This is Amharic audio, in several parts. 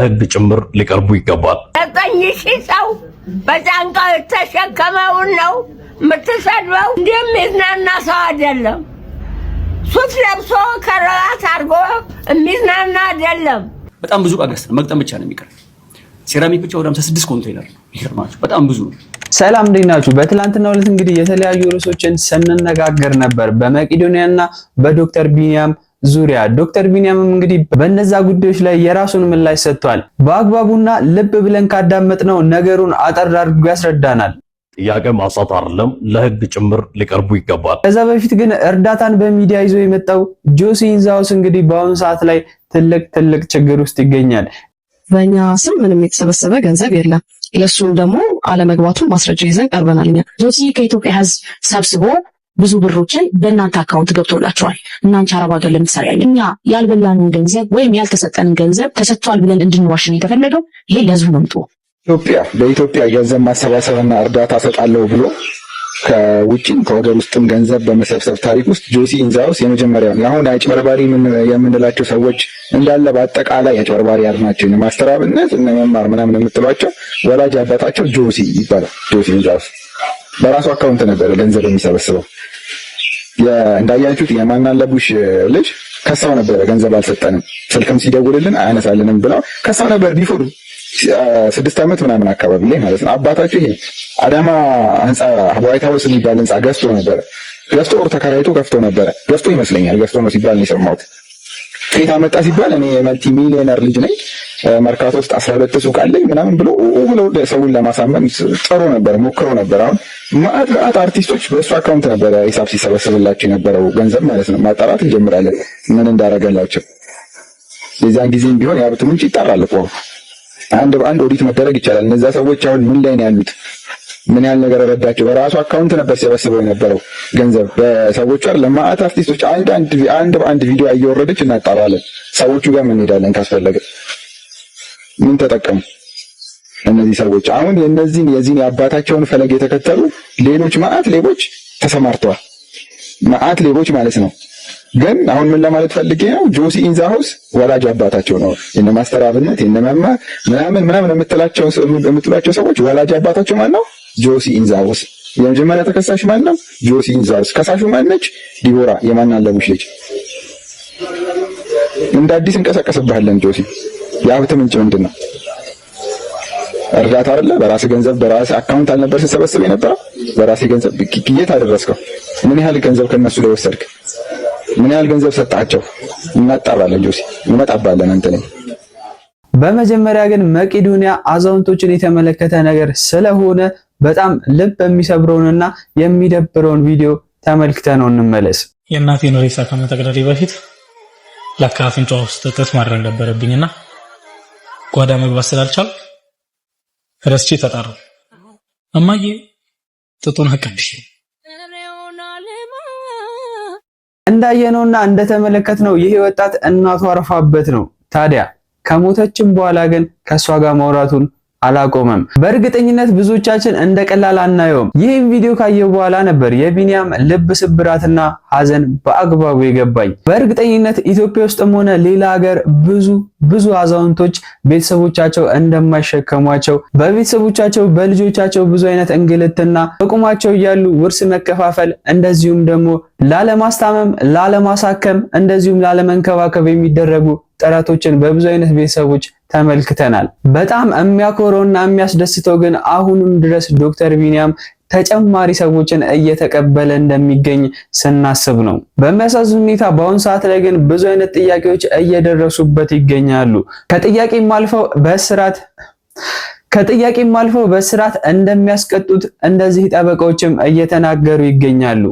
ህግ ጭምር ሊቀርቡ ይገባል። ዘጠኝ ሺህ ሰው በጫንቃው የተሸከመውን ነው የምትሰድበው። እንደሚዝናና ሰው አይደለም። ሱት ለብሶ ከረባት አድርጎ የሚዝናና አይደለም። በጣም ብዙ ዕቃ ገዝተን መግጠም ብቻ ነው የሚቀር። ሴራሚክ ብቻ ወደ 56 ኮንቴነር ነው። ይገርማችሁ፣ በጣም ብዙ ነው። ሰላም እንዴት ናችሁ? በትላንትናው ዕለት እንግዲህ የተለያዩ ርዕሶችን ስንነጋገር ነበር በመቄዶንያና በዶክተር ቢኒያም ዙሪያ። ዶክተር ቢኒያምም እንግዲህ በእነዛ ጉዳዮች ላይ የራሱን ምላሽ ሰጥቷል። በአግባቡና ልብ ብለን ካዳመጥነው ነገሩን አጠር አድርጎ ያስረዳናል። ጥያቄ ማንሳት አይደለም ለህግ ጭምር ሊቀርቡ ይገባል። ከዛ በፊት ግን እርዳታን በሚዲያ ይዞ የመጣው ጆሲ ኢንዛውስ እንግዲህ በአሁኑ ሰዓት ላይ ትልቅ ችግር ውስጥ ይገኛል። በእኛ ስም ምንም የተሰበሰበ ገንዘብ የለም። ለሱም ደግሞ አለመግባቱን ማስረጃ ይዘን ቀርበናል። እኛ ጆሲ ከኢትዮጵያ ሕዝብ ሰብስቦ ብዙ ብሮችን በእናንተ አካውንት ገብቶላቸዋል። እናንተ አረብ ሀገር ለምትሰራ ያለ እኛ ያልበላንን ገንዘብ ወይም ያልተሰጠንን ገንዘብ ተሰጥቷል ብለን እንድንዋሽን የተፈለገው ይሄ ለህዝቡ ነው። በኢትዮጵያ ገንዘብ ማሰባሰብና እርዳታ ሰጣለሁ ብሎ ከውጭም ከወገር ውስጥም ገንዘብ በመሰብሰብ ታሪክ ውስጥ ጆሲ ኢንዛውስ የመጀመሪያው ነው። አሁን አጭበርባሪ የምንላቸው ሰዎች እንዳለ በአጠቃላይ አጭበርባሪ ያልናቸው ማስተር አብነት እና መማር ምናምን የምትሏቸው ወላጅ አባታቸው ጆሲ ይባላል። ጆሲ ኢንዛውስ በራሱ አካውንት ነበር ገንዘብ የሚሰበስበው። እንዳያችሁት የማናለቡሽ ልጅ ከሳው ነበር ገንዘብ አልሰጠንም፣ ስልክም ሲደውልልን አያነሳልንም ብለው ከሳው ነበር ቢፎር 6 ዓመት ምናምን አካባቢ ላይ ማለት ነው። አባታቸው ይሄ አዳማ ህንጻ ዋይት ሃውስ የሚባል ህንጻ ገዝቶ ኦር ተከራይቶ ከፍቶ ነበረ። ገዝቶ ይመስለኛል ገዝቶ ነው ሲባል ነው የሰማሁት። ከየት አመጣ ሲባል እኔ መልቲ ሚሊዮነር ልጅ ነኝ መርካቶ ውስጥ 12 ሱቅ አለኝ ምናምን ብሎ ሰውን ለማሳመን ጥሩ ነበር፣ ሞክሮ ነበር። አሁን ማአት አርቲስቶች በእሱ አካውንት ነበር ሂሳብ ሲሰበስብላቸው የነበረው ገንዘብ ማለት ነው። ማጣራት እንጀምራለን ምን እንዳረገላቸው። የዛን ጊዜም ቢሆን የሀብት ምንጭ ይጣራል እኮ አንድ ኦዲት መደረግ ይቻላል። እነዛ ሰዎች አሁን ምን ላይ ነው ያሉት? ምን ያህል ነገር ረዳቸው? በራሱ አካውንት ነበር ሲሰበስበው የነበረው ገንዘብ በሰዎቹ አይደል? ለማአት አርቲስቶች አንድ ቪዲዮ እየወረደች እናጣራለን። ሰዎቹ ጋር ምን እንሄዳለን ካስፈለገ። ምን ተጠቀሙ እነዚህ ሰዎች? አሁን የዚህን የአባታቸውን ፈለግ የተከተሉ ሌሎች ማአት ሌቦች ተሰማርተዋል። ማአት ሌቦች ማለት ነው። ግን አሁን ምን ለማለት ፈልጌ ነው፣ ጆሲ ኢንዛውስ ወላጅ አባታቸው ነው። የነ ማስተር አብነት የነ መማር ምናምን የምትሏቸው ሰዎች ወላጅ አባታቸው ማን ነው? ጆሲ ኢንዛውስ። የመጀመሪያ ተከሳሽ ማን ነው? ጆሲ ኢንዛውስ። ከሳሹ ማን ነች? ዲቦራ የማናለቡሽ ልጅ። እንደ አዲስ እንቀሳቀስብሃለን ጆሲ። የሀብት ምንጭ ምንድን ነው? እርዳታ አይደለ? በራስ ገንዘብ በራስ አካውንት አልነበር ሲሰበስብ የነበረው? በራስ ገንዘብ የት አደረስከው? ምን ያህል ገንዘብ ከነሱ ላይ ወሰድክ? ምን ያህል ገንዘብ ሰጣቸው? እናጣራለን ጆሲ፣ እንመጣባለን አንተ ነኝ። በመጀመሪያ ግን መቄዶንያ አዛውንቶችን የተመለከተ ነገር ስለሆነ በጣም ልብ የሚሰብረውንና የሚደብረውን ቪዲዮ ተመልክተን ነው እንመለስ። የእናቴን ሬሳ ከመጠቅለሌ በፊት ለካ አፍንጫ ውስጥ ጥጥ ማድረግ ነበረብኝና ጓዳ መግባት ስላልቻልኩ ረስቼ ተጣራሁ። እማዬ ጥጡን አቀብሽ እንዳየነውና እንደተመለከትነው ይሄ ወጣት እናቱ አርፋበት ነው። ታዲያ ከሞተችም በኋላ ግን ከሷ ጋር ማውራቱን አላቆመም። በእርግጠኝነት ብዙዎቻችን እንደ ቀላል አናየውም። ይህን ቪዲዮ ካየው በኋላ ነበር የቢኒያም ልብ ስብራትና ሐዘን በአግባቡ የገባኝ። በእርግጠኝነት ኢትዮጵያ ውስጥም ሆነ ሌላ ሀገር ብዙ አዛውንቶች ቤተሰቦቻቸው እንደማይሸከሟቸው፣ በቤተሰቦቻቸው በልጆቻቸው ብዙ አይነት እንግልትና በቁማቸው እያሉ ውርስ መከፋፈል፣ እንደዚሁም ደግሞ ላለማስታመም፣ ላለማሳከም፣ እንደዚሁም ላለመንከባከብ የሚደረጉ ጥረቶችን በብዙ አይነት ቤተሰቦች ተመልክተናል። በጣም የሚያኮረውና የሚያስደስተው ግን አሁንም ድረስ ዶክተር ቢኒያም ተጨማሪ ሰዎችን እየተቀበለ እንደሚገኝ ስናስብ ነው። በሚያሳዝን ሁኔታ በአሁኑ ሰዓት ላይ ግን ብዙ አይነት ጥያቄዎች እየደረሱበት ይገኛሉ። ከጥያቄም አልፈው በስራት እንደሚያስቀጡት እንደዚህ ጠበቃዎችም እየተናገሩ ይገኛሉ።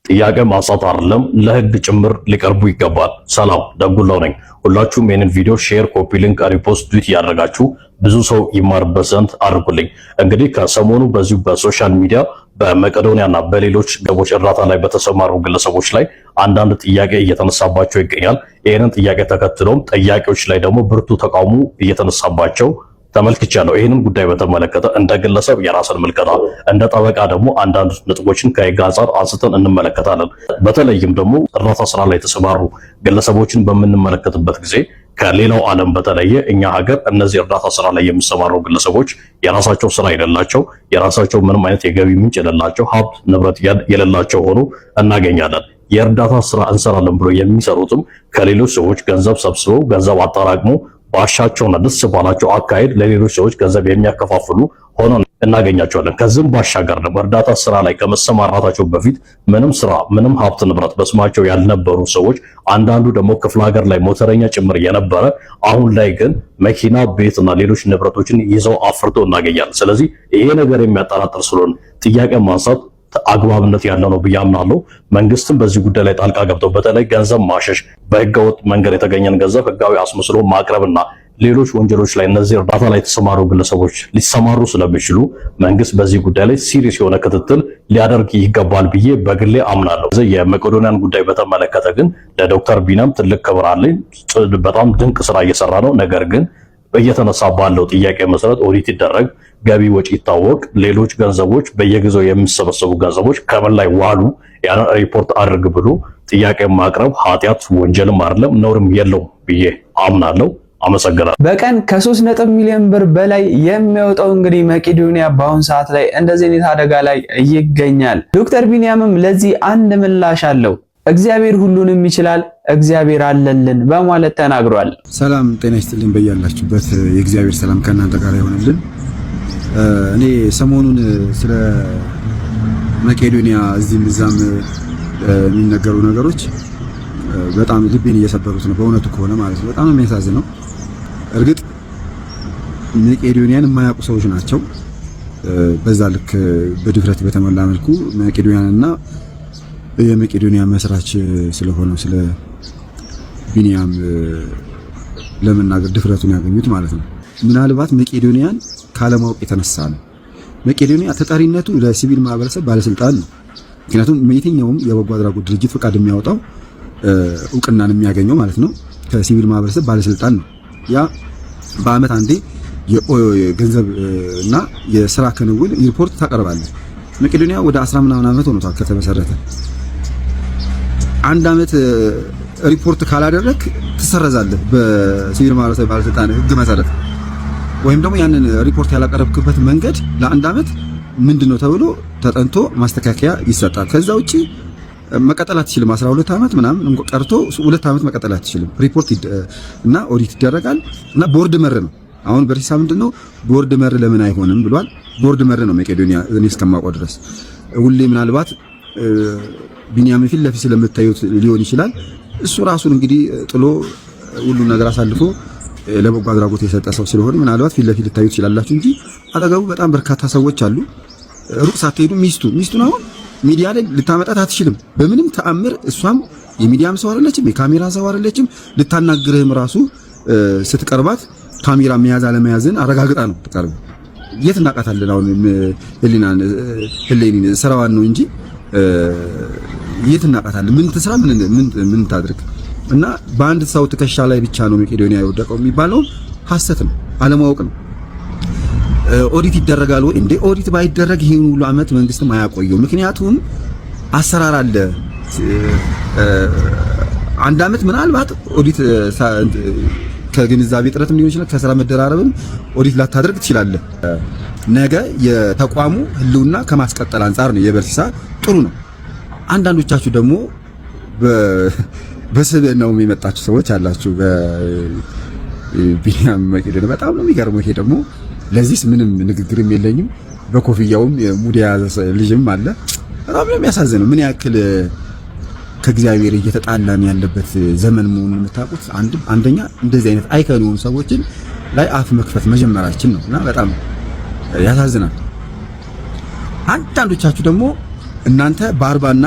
ጥያቄ ማንሳት አይደለም ለህግ ጭምር ሊቀርቡ ይገባል። ሰላም ደጉላው ነኝ። ሁላችሁም ይሄንን ቪዲዮ ሼር፣ ኮፒ ሊንክ፣ ሪፖስት፣ ዱት ያደረጋችሁ ብዙ ሰው ይማርበት ዘንድ አድርጉልኝ። እንግዲህ ከሰሞኑ በዚሁ በሶሻል ሚዲያ በመቄዶንያና በሌሎች ገቦች እርዳታ ላይ በተሰማሩ ግለሰቦች ላይ አንዳንድ ጥያቄ እየተነሳባቸው ይገኛል። ይሄንን ጥያቄ ተከትሎም ጥያቄዎች ላይ ደግሞ ብርቱ ተቃውሞ እየተነሳባቸው ተመልክቻለሁ። ይሄንን ጉዳይ በተመለከተ እንደ ግለሰብ የራስን ምልከታ እንደ ጠበቃ ደግሞ አንዳንድ ነጥቦችን ከህግ አንፃር አንስተን እንመለከታለን። በተለይም ደግሞ እርዳታ ስራ ላይ የተሰማሩ ግለሰቦችን በምንመለከትበት ጊዜ ከሌላው ዓለም በተለየ እኛ ሀገር እነዚህ እርዳታ ስራ ላይ የሚሰማሩ ግለሰቦች የራሳቸው ስራ የሌላቸው፣ የራሳቸው ምንም አይነት የገቢ ምንጭ የሌላቸው፣ ሀብት ንብረት የሌላቸው ሆኖ እናገኛለን። የእርዳታ ስራ እንሰራለን ብሎ የሚሰሩትም ከሌሎች ሰዎች ገንዘብ ሰብስበው ገንዘብ አጠራቅሞ ባሻቸውና ደስ ባላቸው አካሄድ ለሌሎች ሰዎች ገንዘብ የሚያከፋፍሉ ሆኖ እናገኛቸዋለን። ከዚህም ባሻገር ደግሞ እርዳታ ስራ ላይ ከመሰማራታቸው በፊት ምንም ስራ ምንም ሀብት ንብረት በስማቸው ያልነበሩ ሰዎች፣ አንዳንዱ ደግሞ ክፍለ ሀገር ላይ ሞተረኛ ጭምር የነበረ አሁን ላይ ግን መኪና፣ ቤትና ሌሎች ንብረቶችን ይዘው አፍርተው እናገኛለን። ስለዚህ ይሄ ነገር የሚያጠራጥር ስለሆነ ጥያቄ ማንሳት አግባብነት ያለው ነው ብዬ አምናለሁ። መንግስትም በዚህ ጉዳይ ላይ ጣልቃ ገብተው በተለይ ገንዘብ ማሸሽ፣ በህገወጥ መንገድ የተገኘን ገንዘብ ህጋዊ አስመስሎ ማቅረብና ሌሎች ወንጀሎች ላይ እነዚህ እርዳታ ላይ የተሰማሩ ግለሰቦች ሊሰማሩ ስለሚችሉ መንግስት በዚህ ጉዳይ ላይ ሲሪየስ የሆነ ክትትል ሊያደርግ ይገባል ብዬ በግሌ አምናለሁ። የመቄዶንያን ጉዳይ በተመለከተ ግን ለዶክተር ቢኒያም ትልቅ ክብር አለኝ። በጣም ድንቅ ስራ እየሰራ ነው። ነገር ግን እየተነሳ ባለው ጥያቄ መሰረት ኦዲት ይደረግ፣ ገቢ ወጪ ይታወቅ፣ ሌሎች ገንዘቦች በየጊዜው የሚሰበሰቡ ገንዘቦች ከምን ላይ ዋሉ ያን ሪፖርት አድርግ ብሎ ጥያቄ ማቅረብ ኃጢአት ወንጀልም አይደለም ነውርም የለውም ብዬ አምናለሁ። አመሰግናለሁ። በቀን ከ3 ሚሊዮን ብር በላይ የሚያወጣው እንግዲህ መቄዶንያ በአሁን ሰዓት ላይ እንደዚህ አይነት አደጋ ላይ ይገኛል። ዶክተር ቢኒያምም ለዚህ አንድ ምላሽ አለው። እግዚአብሔር ሁሉንም ይችላል፣ እግዚአብሔር አለልን በማለት ተናግሯል። ሰላም ጤና ይስጥልኝ። በያላችሁበት የእግዚአብሔር ሰላም ከእናንተ ጋር ይሆንልን። እኔ ሰሞኑን ስለ መቄዶንያ እዚህም እዛም የሚነገሩ ነገሮች በጣም ልቤን እየሰበሩት ነው፣ በእውነቱ ከሆነ ማለት ነው። በጣም የሚያሳዝነው እርግጥ መቄዶንያን የማያውቁ ሰዎች ናቸው። በዛ ልክ በድፍረት በተሞላ መልኩ መቄዶንያንና የመቄዶንያ መስራች ስለሆነው ስለ ቢኒያም ለመናገር ድፍረቱን ያገኙት ማለት ነው። ምናልባት መቄዶንያን ካለማወቅ የተነሳ ነው። መቄዶንያ ተጠሪነቱ ለሲቪል ማህበረሰብ ባለስልጣን ነው። ምክንያቱም የትኛውም የበጎ አድራጎት ድርጅት ፈቃድ የሚያወጣው እውቅናን የሚያገኘው ማለት ነው ከሲቪል ማህበረሰብ ባለስልጣን ነው። ያ በአመት አንዴ የገንዘብ እና የስራ ክንውን ሪፖርት ታቀርባለህ። መቄዶንያ ወደ 10 ምናምን ዓመት ሆኖታል ከተመሰረተ። አንድ አመት ሪፖርት ካላደረክ ትሰረዛለህ በሲቪል ማህበረሰብ ባለስልጣን ህግ መሰረት። ወይም ደግሞ ያንን ሪፖርት ያላቀረብክበት መንገድ ለአንድ አመት ምንድነው ተብሎ ተጠንቶ ማስተካከያ ይሰጣል። ከዛ ውጪ መቀጠል አትችልም። 12 ዓመት ምናምን ቀርቶ 2 ዓመት መቀጠል አትችልም። ሪፖርት እና ኦዲት ይደረጋል እና ቦርድ መር ነው። አሁን በሪሳ ምንድነው ቦርድ መር ለምን አይሆንም ብሏል። ቦርድ መር ነው መቄዶንያ እኔ እስከማውቀው ድረስ። ሁሌ ምናልባት ቢኒያም ፊት ለፊት ስለምታዩት ሊሆን ይችላል። እሱ ራሱን እንግዲህ ጥሎ ሁሉ ነገር አሳልፎ ለበጎ አድራጎት የሰጠ ሰው ስለሆነ ምናልባት ፊት ለፊት ልታዩት ይችላላችሁ እንጂ አጠገቡ በጣም በርካታ ሰዎች አሉ። ሩቅ ሳትሄዱ ሚስቱን አሁን ሚዲያ ላይ ልታመጣት አትችልም በምንም ተአምር። እሷም የሚዲያም ሰው አይደለችም፣ የካሜራ ሰው አይደለችም። ልታናግርህም ራሱ ስትቀርባት ካሜራ መያዝ አለመያዝን አረጋግጣ ነው ትቀርብ። የት እናቃታለን? አሁን ህሊናን ስራዋን ነው እንጂ የት እናቃታለን? ምን ትስራ? ምን ታድርግ? እና በአንድ ሰው ትከሻ ላይ ብቻ ነው መቄዶንያ የወደቀው የሚባለው ሐሰት ነው፣ አለማወቅ ነው። ኦዲት ይደረጋል ወይ እንዴ? ኦዲት ባይደረግ ይሄን ሁሉ አመት መንግስትም አያቆየው። ምክንያቱም አሰራር አለ። አንድ አመት ምናልባት ኦዲት ከግንዛቤ ጥረትም ሊሆን ይችላል፣ ከስራ መደራረብም ኦዲት ላታደርግ ትችላለህ። ነገ የተቋሙ ህልውና ከማስቀጠል አንጻር ነው የበርሲሳ ጥሩ ነው። አንዳንዶቻችሁ ደግሞ በስብዕናው የሚመጣችሁ ሰዎች አላችሁ። በቢኒያም መቄዶንያ በጣም ነው የሚገርመው። ይሄ ደግሞ ለዚህስ ምንም ንግግርም የለኝም። በኮፍያውም ሙድ የያዘ ልጅም አለ። በጣም ነው የሚያሳዝነው። ምን ያክል ከእግዚአብሔር እየተጣላን ያለበት ዘመን መሆኑን የምታውቁት አንደኛ እንደዚህ አይነት አይከን የሆኑ ሰዎችን ላይ አፍ መክፈት መጀመራችን ነው እና በጣም ያሳዝናል። አንዳንዶቻችሁ ደግሞ እናንተ በ40 እና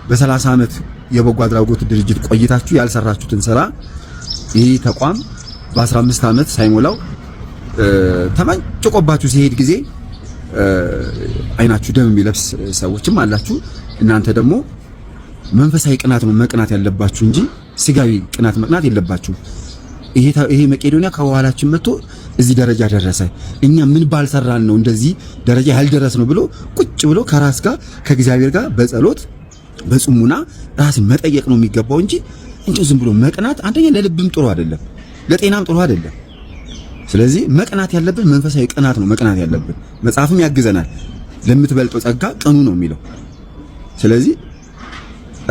በ30 ዓመት የበጎ አድራጎት ድርጅት ቆይታችሁ ያልሰራችሁትን ስራ ይህ ተቋም በ15 ዓመት ሳይሞላው ተመንጭቆባችሁ ሲሄድ ጊዜ አይናችሁ ደም የሚለብስ ሰዎችም አላችሁ። እናንተ ደግሞ መንፈሳዊ ቅናት ነው መቅናት ያለባችሁ እንጂ ስጋዊ ቅናት መቅናት የለባችሁ። ይሄ መቄዶንያ ከኋላችን መጥቶ እዚህ ደረጃ ደረሰ፣ እኛ ምን ባልሰራን ነው እንደዚህ ደረጃ ያልደረስ ነው ብሎ ቁጭ ብሎ ከራስ ጋር ከእግዚአብሔር ጋር በጸሎት በጽሙና ራስን መጠየቅ ነው የሚገባው እንጂ ዝም ብሎ መቅናት አንደኛ ለልብም ጥሩ አይደለም። ለጤናም ጥሩ አይደለም። ስለዚህ መቅናት ያለብን መንፈሳዊ ቅናት ነው መቅናት ያለብን። መጽሐፍም ያግዘናል። ለምትበልጠው ጸጋ ቅኑ ነው የሚለው። ስለዚህ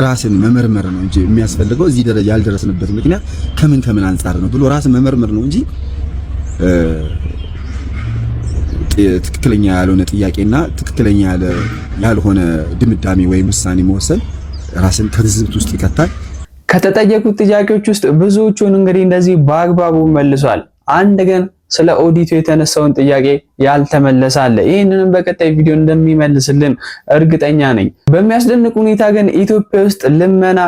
ራስን መመርመር ነው እንጂ የሚያስፈልገው እዚህ ደረጃ ያልደረስንበት ምክንያት ከምን አንጻር ነው ብሎ ራስን መመርመር ነው እንጂ ትክክለኛ ያልሆነ ጥያቄና ትክክለኛ ያልሆነ ድምዳሜ ወይም ውሳኔ መወሰን ራስን ከትዝብት ውስጥ ይከታል። ከተጠየቁት ጥያቄዎች ውስጥ ብዙዎቹን እንግዲህ እንደዚህ በአግባቡ መልሷል። አንድ ግን ስለ ኦዲቱ የተነሳውን ጥያቄ ያልተመለሰ አለ። ይህንንም በቀጣይ ቪዲዮ እንደሚመልስልን እርግጠኛ ነኝ። በሚያስደንቅ ሁኔታ ግን ኢትዮጵያ ውስጥ ልመና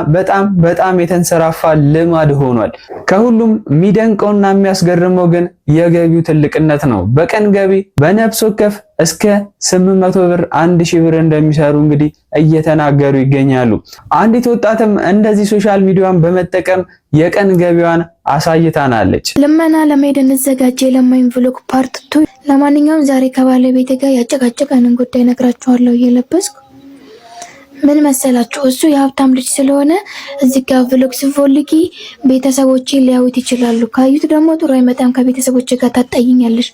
በጣም የተንሰራፋ ልማድ ሆኗል። ከሁሉም የሚደንቀውና የሚያስገርመው ግን የገቢው ትልቅነት ነው። በቀን ገቢ በነፍስ ወከፍ እስከ 800 ብር 1000 ብር እንደሚሰሩ እንግዲህ እየተናገሩ ይገኛሉ። አንዲት ወጣትም እንደዚህ ሶሻል ሚዲያን በመጠቀም የቀን ገቢዋን አሳይታናለች። ልመና ለመሄድ እንዘጋጀ ለማይን ቭሎግ ፓርት 2። ለማንኛውም ዛሬ ከባለቤቴ ጋር ያጨቃጨቀንን ጉዳይ ነግራችኋለሁ እየለበስኩ። ምን መሰላችሁ? እሱ የሀብታም ልጅ ስለሆነ እዚህ ጋር ቭሎግ ስፈልጊ ቤተሰቦቼ ሊያዩት ይችላሉ። ካዩት ደግሞ ጥሩ አይመጣም፣ ከቤተሰቦቼ ጋር ታጣይኛለሽ፣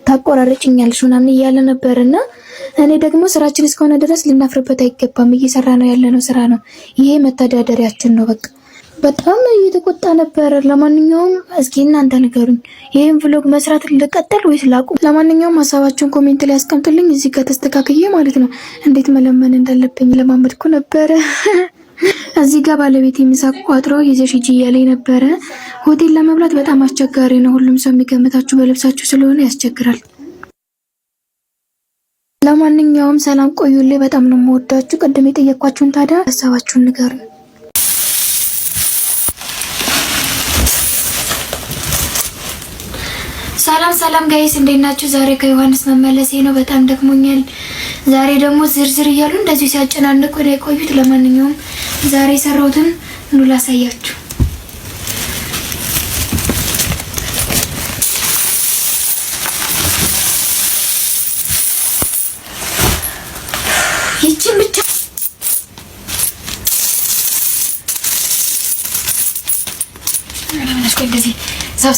ታቆራረጭኛለሽ ምናምን እያለ ነበርና እኔ ደግሞ ስራችን እስከሆነ ድረስ ልናፍርበት አይገባም። እየሰራ ነው ያለነው ስራ ነው። ይሄ መተዳደሪያችን ነው። በቃ በጣም እየተቆጣ ነበር። ለማንኛውም እስኪ እናንተ ንገሩኝ፣ ይሄን ቭሎግ መስራት ልቀጥል ወይስ ላቁም? ለማንኛውም ሀሳባችሁን ኮሜንት ላይ አስቀምጡልኝ። እዚህ ጋር ተስተካክዬ ማለት ነው እንዴት መለመን እንዳለብኝ ለማመድኩ ነበረ። እዚህ ጋር ባለቤት የሚሳቅ ቋጥሮ ይዘሽ ሂጂ እያለኝ ነበረ። ሆቴል ለመብላት በጣም አስቸጋሪ ነው። ሁሉም ሰው የሚገምታችሁ በልብሳችሁ ስለሆነ ያስቸግራል። ለማንኛውም ሰላም ቆዩልኝ። በጣም ነው የምወዳችሁ። ቅድም የጠየኳችሁን ታዲያ ሀሳባችሁን ንገሩኝ። ሰላም ጋይስ እንዴት ናችሁ? ዛሬ ከዮሐንስ መመለሴ ነው። በጣም ደክሞኛል። ዛሬ ደግሞ ዝርዝር እያሉ እንደዚህ ሲያጨናንቁ ነው የቆዩት። ለማንኛውም ዛሬ የሰራሁትን ኑ ላሳያችሁ። ይቺን ብቻ እንደዚህ ሳብ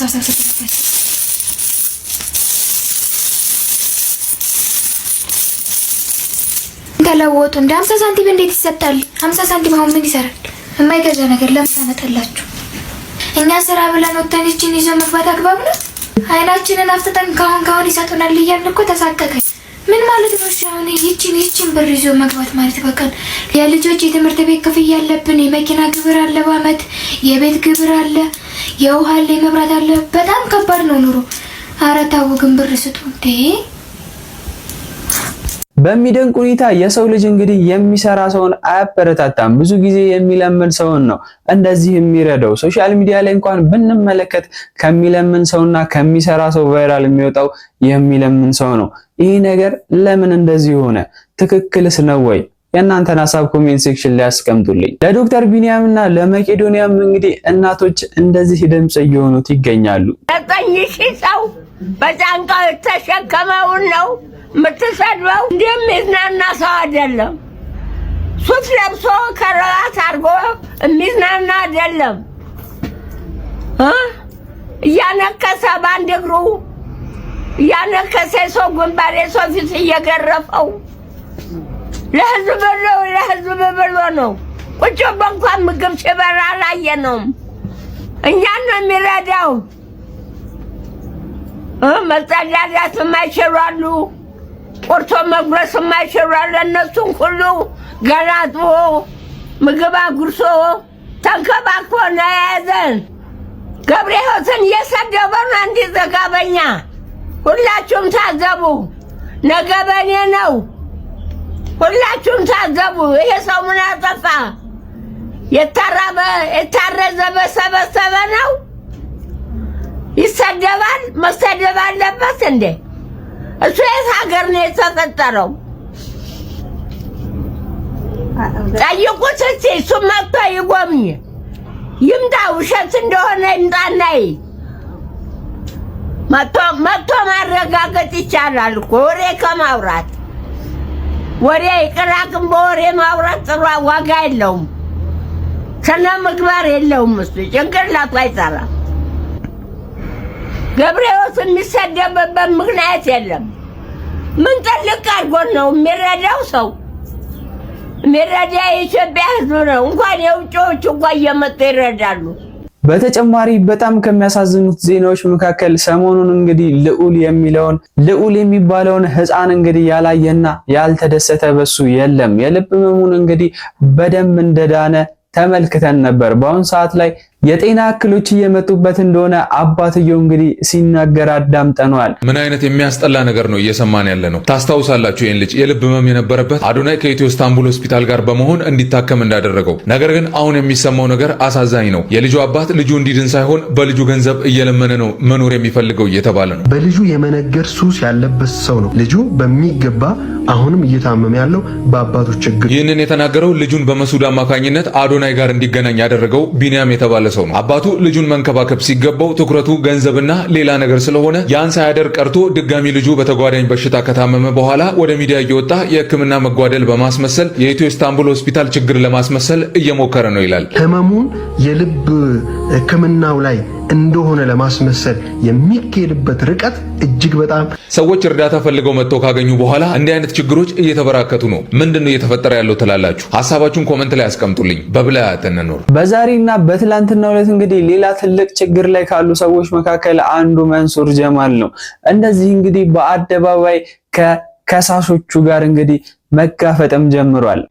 ተለወጡ። እንደ 50 ሳንቲም እንዴት ይሰጣል? 50 ሳንቲም አሁን ምን ይሰራል? የማይገዛ ነገር ለምን ታመጣላችሁ? እኛ ስራ ብለን ወጥተን ይችን ይዞ መግባት አግባብ ነው? አይናችንን አፍጥጠን ካሁን ይሰጡናል እያልን እኮ ተሳቀቀኝ። ምን ማለት ነው? እሺ አሁን ይችን ብር ይዞ መግባት ማለት በቃ የልጆች የትምህርት ቤት ክፍያ አለብን፣ የመኪና ግብር አለ፣ በአመት የቤት ግብር አለ፣ የውሃ አለ፣ የመብራት አለ። በጣም ከባድ ነው ኑሮ። ኧረ ተው ግን ብር ስጡ እንዴ! በሚደንቅ ሁኔታ የሰው ልጅ እንግዲህ የሚሰራ ሰውን አያበረታታም። ብዙ ጊዜ የሚለምን ሰውን ነው እንደዚህ የሚረዳው። ሶሻል ሚዲያ ላይ እንኳን ብንመለከት ከሚለምን ሰውና ከሚሰራ ሰው ቫይራል የሚወጣው የሚለምን ሰው ነው። ይህ ነገር ለምን እንደዚህ ሆነ? ትክክልስ ነው ወይ? የእናንተን ሀሳብ ኮሜንት ሴክሽን ላይ አስቀምጡልኝ። ለዶክተር ቢኒያምና ለመቄዶንያም እንግዲህ እናቶች እንደዚህ ድምጽ እየሆኑት ይገኛሉ። 9,000 ሰው በጫንቃው የተሸከመውን ነው የምትሰድበው። እንደሚዝናና ሰው አይደለም። ሱፍ ለብሶ ከረባት አድርጎ የሚዝናና አይደለም። እያነከሰ በአንድ እግሩ እያነከሰ ሰው ግንባር ሰው ፊት እየገረፈው ለህዝብ ብሎ ነው። ቁጭ በእንኳን ምግብ ሲበላ አላየነውም። እኛን ነው የሚረዳው። መጸዳዳት የማይችሉ አሉ፣ ቁርቶ መጉረስ የማይችሉ አሉ። እነሱን ሁሉ ገላጥቦ ምግብ አጉርሶ ተንከባክቦ ነው የያዘን። ገብረ ሕይወትን እየሰደበ ነው እንዲዘጋ በኛ። ሁላችሁም ታዘቡ፣ ነገ በኔ ነው። ሁላችሁም ታዘቡ። ይሄ ሰው ምን ያጠፋ? የታረዘ በሰበሰበ ነው ይሰደባል? መሰደብ አለበት እንዴ? እሱ የት ሀገር ነው የተፈጠረው? ጠይቁት እስቲ። እሱ መጥቶ ይጎብኝ፣ ይምጣ። ውሸት እንደሆነ ይምጣና መጥቶ ማረጋገጥ ይቻላል እኮ ወሬ ከማውራት። ወሬ ይቅራቅም፣ በወሬ ማውራት ጥሩ ዋጋ የለውም፣ ስነ ምግባር የለውም። እሱ ጭንቅላቱ አይሰራም። ገብሬዎስ የሚሰደብበት ምክንያት የለም። ምን ጥልቅ አድርጎ ነው የሚረዳው? ሰው የሚረዳ የኢትዮጵያ ሕዝብ ነው። እንኳን የውጭዎች እንኳን እየመጡ ይረዳሉ። በተጨማሪ በጣም ከሚያሳዝኑት ዜናዎች መካከል ሰሞኑን እንግዲህ ልዑል የሚባለውን ሕፃን እንግዲህ ያላየና ያልተደሰተ በሱ የለም። የልብ ህመሙን እንግዲህ በደንብ እንደዳነ ተመልክተን ነበር። በአሁን ሰዓት ላይ የጤና እክሎች እየመጡበት እንደሆነ አባትየው እንግዲህ ሲናገር አዳምጠነዋል። ምን አይነት የሚያስጠላ ነገር ነው እየሰማን ያለ ነው። ታስታውሳላችሁ ይህን ልጅ የልብ ህመም የነበረበት አዶናይ ከኢትዮ ኢስታንቡል ሆስፒታል ጋር በመሆን እንዲታከም እንዳደረገው። ነገር ግን አሁን የሚሰማው ነገር አሳዛኝ ነው። የልጁ አባት ልጁ እንዲድን ሳይሆን በልጁ ገንዘብ እየለመነ ነው መኖር የሚፈልገው እየተባለ ነው። በልጁ የመነገር ሱስ ያለበት ሰው ነው። ልጁ በሚገባ አሁንም እየታመመ ያለው በአባቱ ችግር። ይህንን የተናገረው ልጁን በመሱድ አማካኝነት አዶናይ ጋር እንዲገናኝ ያደረገው ቢኒያም የተባለ ሰው ነው። አባቱ ልጁን መንከባከብ ሲገባው ትኩረቱ ገንዘብና ሌላ ነገር ስለሆነ ያን ሳያደርግ ቀርቶ ድጋሚ ልጁ በተጓዳኝ በሽታ ከታመመ በኋላ ወደ ሚዲያ እየወጣ የሕክምና መጓደል በማስመሰል የኢትዮ ኢስታንቡል ሆስፒታል ችግር ለማስመሰል እየሞከረ ነው ይላል። ህመሙን የልብ ሕክምናው ላይ እንደሆነ ለማስመሰል የሚካሄድበት ርቀት እጅግ በጣም ሰዎች እርዳታ ፈልገው መጥተው ካገኙ በኋላ እንዲህ አይነት ችግሮች እየተበራከቱ ነው። ምንድነው እየተፈጠረ ያለው ትላላችሁ? ሐሳባችሁን ኮሜንት ላይ አስቀምጡልኝ። በብልሃት እንኖር። በዛሬና በትላንትናው ዕለት እንግዲህ ሌላ ትልቅ ችግር ላይ ካሉ ሰዎች መካከል አንዱ መንሱር ጀማል ነው። እንደዚህ እንግዲህ በአደባባይ ከከሳሾቹ ጋር እንግዲህ መጋፈጥም ጀምሯል።